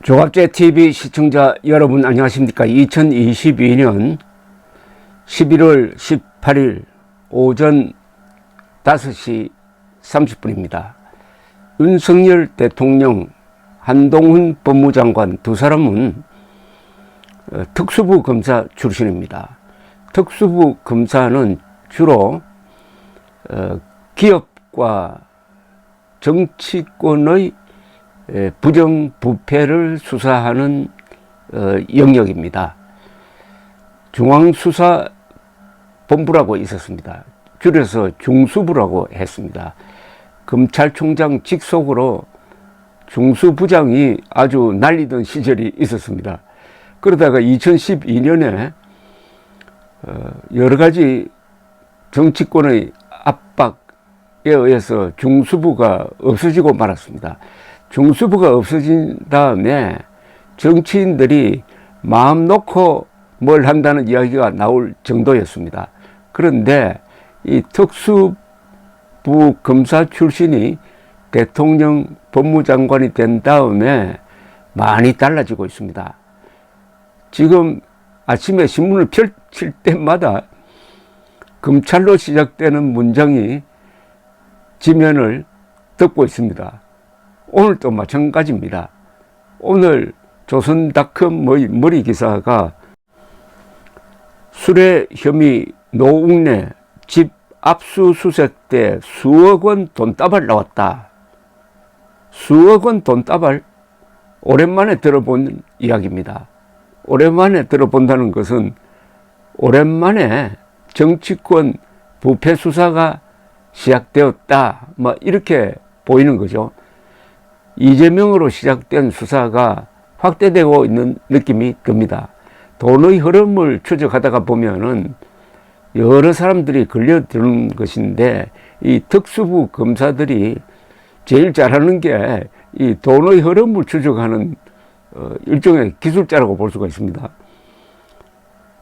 조갑제 TV 시청자 여러분 안녕하십니까? 2022년 11월 18일 오전 5시 30분입니다. 윤석열 대통령, 한동훈 법무장관 두 사람은 특수부 검사 출신입니다. 특수부 검사는 주로 기업과 정치권의 부정부패를 수사하는 영역입니다. 중앙수사본부라고 있었습니다. 줄여서 중수부라고 했습니다. 검찰총장 직속으로 중수부장이 아주 날리던 시절이 있었습니다. 그러다가 2012년에 여러 가지 정치권의 압박에 의해서 중수부가 없어지고 말았습니다. 중수부가 없어진 다음에 정치인들이 마음 놓고 뭘 한다는 이야기가 나올 정도였습니다. 그런데 이 특수부 검사 출신이 대통령 법무장관이 된 다음에 많이 달라지고 있습니다. 지금 아침에 신문을 펼칠 때마다 검찰로 시작되는 문장이 지면을 덮고 있습니다. 오늘도 마찬가지입니다. 오늘 조선닷컴의 머리 기사가 술의 혐의 노웅래 집 압수수색 때 수억 원 돈다발 나왔다. 수억 원 돈다발? 오랜만에 들어본 이야기입니다. 오랜만에 들어본다는 것은 오랜만에 정치권 부패 수사가 시작되었다. 이렇게 보이는 거죠. 이재명으로 시작된 수사가 확대되고 있는 느낌이 듭니다. 돈의 흐름을 추적하다가 보면은 여러 사람들이 걸려드는 것인데 이 특수부 검사들이 제일 잘하는 게 이 돈의 흐름을 추적하는 일종의 기술자라고 볼 수가 있습니다.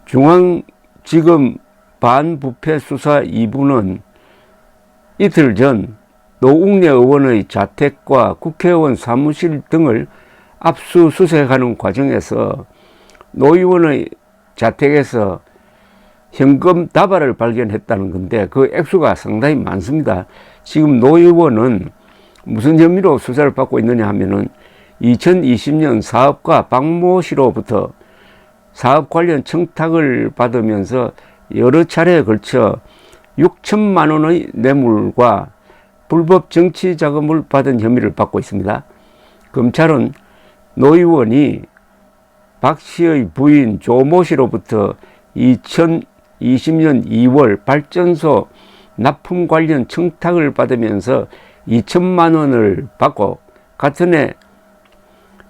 중앙지검 반부패 수사 2부는 이틀 전 노웅래 의원의 자택과 국회의원 사무실 등을 압수수색하는 과정에서 노 의원의 자택에서 현금 다발을 발견했다는 건데 그 액수가 상당히 많습니다. 지금 노 의원은 무슨 혐의로 수사를 받고 있느냐 하면은 2020년 사업가 박모 씨로부터 사업 관련 청탁을 받으면서 여러 차례에 걸쳐 6천만 원의 뇌물과 불법 정치 자금을 받은 혐의를 받고 있습니다. 검찰은 노 의원이 박 씨의 부인 조모 씨로부터 2020년 2월 발전소 납품 관련 청탁을 받으면서 2천만 원을 받고 같은 해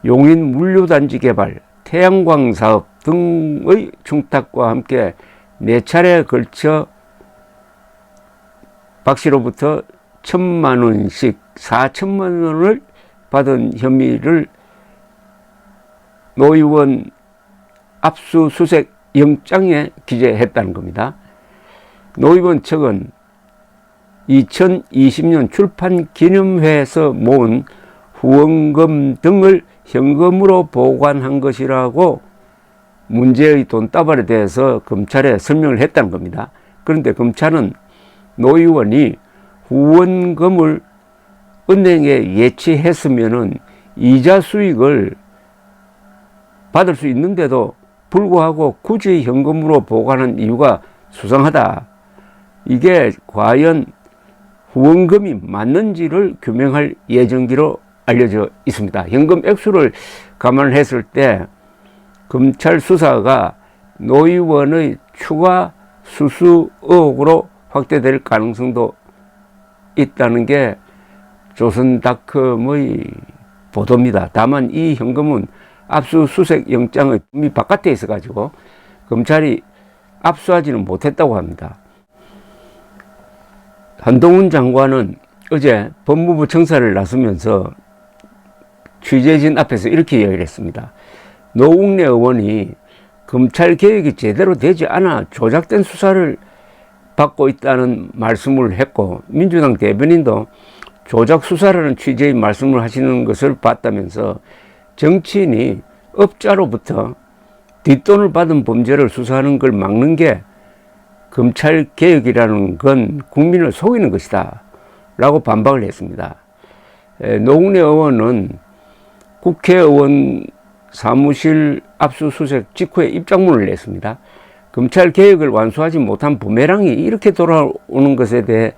용인 물류단지 개발, 태양광 사업 등의 청탁과 함께 4차례에 걸쳐 박 씨로부터 1,000만 원씩 4천만 원을 받은 혐의를 노 의원 압수수색 영장에 기재했다는 겁니다. 노 의원 측은 2020년 출판 기념회에서 모은 후원금 등을 현금으로 보관한 것이라고 문제의 돈다발에 대해서 검찰에 설명을 했다는 겁니다. 그런데 검찰은 노 의원이 후원금을 은행에 예치했으면은 이자 수익을 받을 수 있는데도 불구하고 굳이 현금으로 보관한 이유가 수상하다. 이게 과연 후원금이 맞는지를 규명할 예정기로 알려져 있습니다. 현금 액수를 감안했을 때 검찰 수사가 노 의원의 추가 수수 의혹으로 확대될 가능성도 있다는 게 조선닷컴의 보도입니다. 다만 이 현금은 압수수색 영장의 범위 바깥에 있어가지고 검찰이 압수하지는 못했다고 합니다. 한동훈 장관은 어제 법무부 청사를 나서면서 취재진 앞에서 이렇게 이야기를 했습니다. 노웅래 의원이 검찰 개혁이 제대로 되지 않아 조작된 수사를 받고 있다는 말씀을 했고, 민주당 대변인도 조작 수사라는 취지의 말씀을 하시는 것을 봤다면서 정치인이 업자로부터 뒷돈을 받은 범죄를 수사하는 걸 막는 게 검찰개혁이라는 건 국민을 속이는 것이다 라고 반박을 했습니다. 노웅래 의원은 국회의원 사무실 압수수색 직후에 입장문을 냈습니다. 검찰개혁을 완수하지 못한 부메랑이 이렇게 돌아오는 것에 대해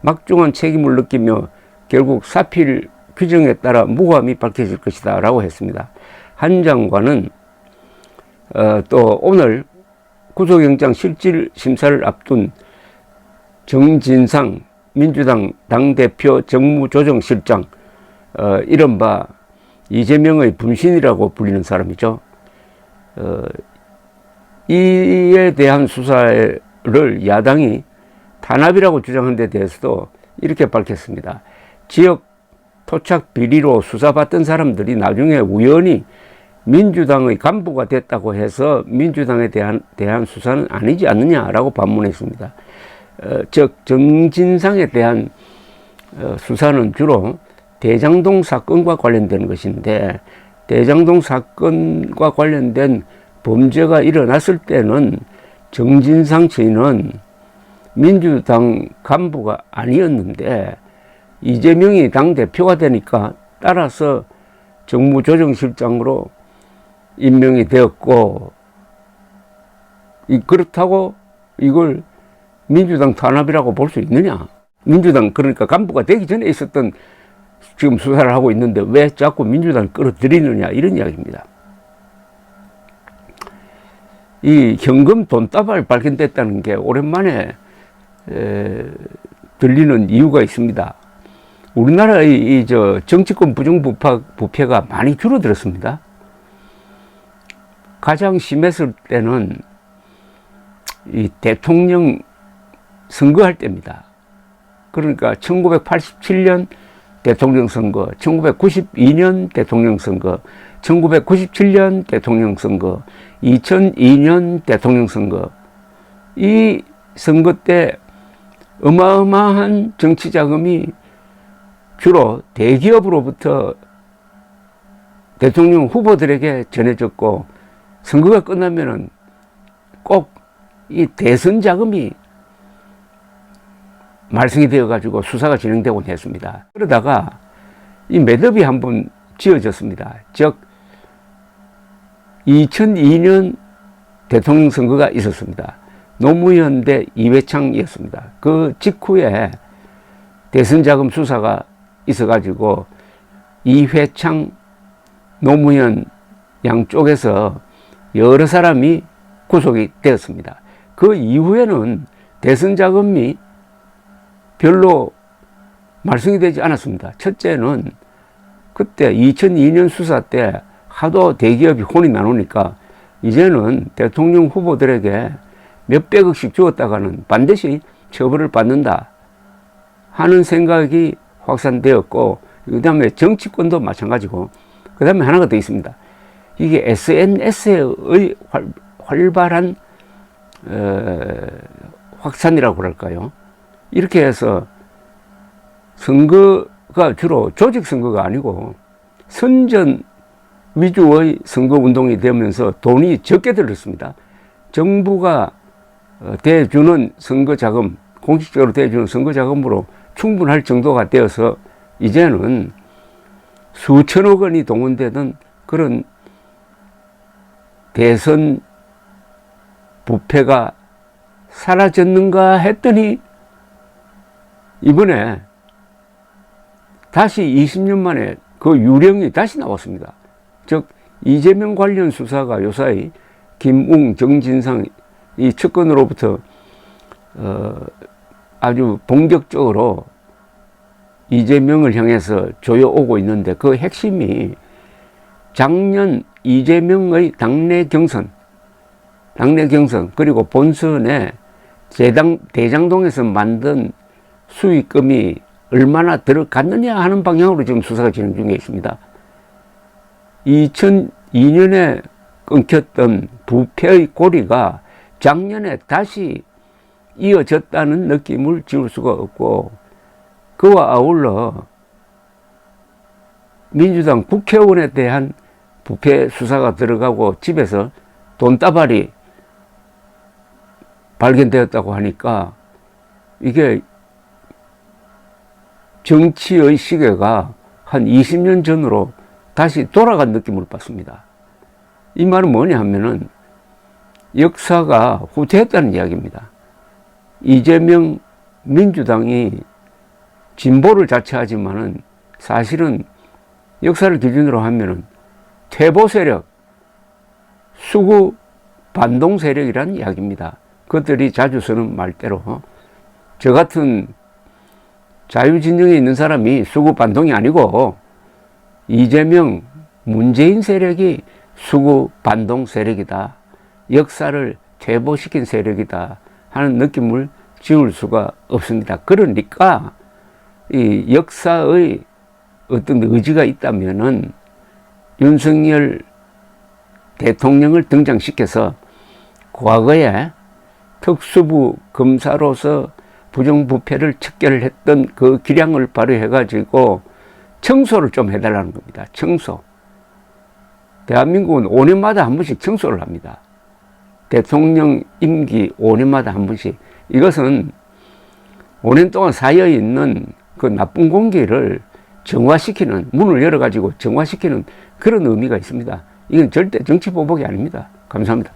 막중한 책임을 느끼며 결국 사필 규정에 따라 무고함이 밝혀질 것이다 라고 했습니다. 한 장관은 또 오늘 구속영장 실질 심사를 앞둔 정진상 민주당 당대표 정무조정실장, 이른바 이재명의 분신이라고 불리는 사람이죠. 이에 대한 수사를 야당이 탄압이라고 주장한 데 대해서도 이렇게 밝혔습니다. 지역 토착 비리로 수사받던 사람들이 나중에 우연히 민주당의 간부가 됐다고 해서 민주당에 대한 수사는 아니지 않느냐라고 반문했습니다. 즉 정진상에 대한 수사는 주로 대장동 사건과 관련된 것인데, 대장동 사건과 관련된 범죄가 일어났을 때는 정진상 씨는 민주당 간부가 아니었는데 이재명이 당대표가 되니까 따라서 정무조정실장으로 임명이 되었고, 그렇다고 이걸 민주당 탄압이라고 볼 수 있느냐? 민주당, 그러니까 간부가 되기 전에 있었던 지금 수사를 하고 있는데 왜 자꾸 민주당을 끌어들이느냐, 이런 이야기입니다. 이 현금 돈다발 발견됐다는 게 오랜만에 들리는 이유가 있습니다. 우리나라의 정치권 부정부패가 많이 줄어들었습니다. 가장 심했을 때는 이 대통령 선거할 때입니다. 그러니까 1987년 대통령 선거, 1992년 대통령 선거, 1997년 대통령 선거, 2002년 대통령 선거, 이 선거 때 어마어마한 정치 자금이 주로 대기업으로부터 대통령 후보들에게 전해졌고, 선거가 끝나면은 꼭 이 대선 자금이 말썽이 되어가지고 수사가 진행되곤 했습니다. 그러다가 이 매듭이 한번 지어졌습니다. 즉 2002년 대통령 선거가 있었습니다. 노무현 대 이회창이었습니다. 그 직후에 대선 자금 수사가 있어가지고 이회창, 노무현 양쪽에서 여러 사람이 구속이 되었습니다. 그 이후에는 대선 자금이 별로 말썽이 되지 않았습니다. 첫째는 그때 2002년 수사 때 하도 대기업이 혼이 나누니까 이제는 대통령 후보들에게 몇백억씩 주었다가는 반드시 처벌을 받는다 하는 생각이 확산되었고, 그 다음에 정치권도 마찬가지고, 그 다음에 하나가 더 있습니다. 이게 SNS의 활발한 확산이라고 그럴까요? 이렇게 해서 선거가 주로 조직 선거가 아니고 선전 위주의 선거 운동이 되면서 돈이 적게 들었습니다. 정부가 대주는 선거 자금, 공식적으로 대주는 선거 자금으로 충분할 정도가 되어서 이제는 수천억 원이 동원되던 그런 대선 부패가 사라졌는가 했더니 이번에 다시 20년 만에 그 유령이 다시 나왔습니다. 즉 이재명 관련 수사가 요사이 김웅, 정진상 이 측근으로부터 아주 본격적으로 이재명을 향해서 조여오고 있는데, 그 핵심이 작년 이재명의 당내 경선 그리고 본선에 대장동에서 만든 수익금이 얼마나 들어갔느냐 하는 방향으로 지금 수사가 진행 중에 있습니다. 2002년에 끊겼던 부패의 고리가 작년에 다시 이어졌다는 느낌을 지울 수가 없고, 그와 아울러 민주당 국회의원에 대한 부패 수사가 들어가고 집에서 돈다발이 발견되었다고 하니까 이게 정치의 시계가 한 20년 전으로 다시 돌아간 느낌을 받습니다. 이 말은 뭐냐 하면은 역사가 후퇴했다는 이야기입니다. 이재명 민주당이 진보를 자처하지만은 사실은 역사를 기준으로 하면은 퇴보 세력, 수구 반동 세력이라는 이야기입니다. 그들이 자주 쓰는 말대로 저 같은 자유진영에 있는 사람이 수구 반동이 아니고 이재명, 문재인 세력이 수구 반동 세력이다. 역사를 퇴보시킨 세력이다 하는 느낌을 지울 수가 없습니다. 그러니까 이 역사의 어떤 의지가 있다면은 윤석열 대통령을 등장시켜서 과거에 특수부 검사로서 부정부패를 척결했던 그 기량을 발휘해가지고 청소를 좀 해달라는 겁니다. 청소. 대한민국은 5년마다 한 번씩 청소를 합니다. 대통령 임기 5년마다 한 번씩. 이것은 5년 동안 쌓여있는 그 나쁜 공기를 정화시키는, 문을 열어가지고 정화시키는 그런 의미가 있습니다. 이건 절대 정치 보복이 아닙니다. 감사합니다.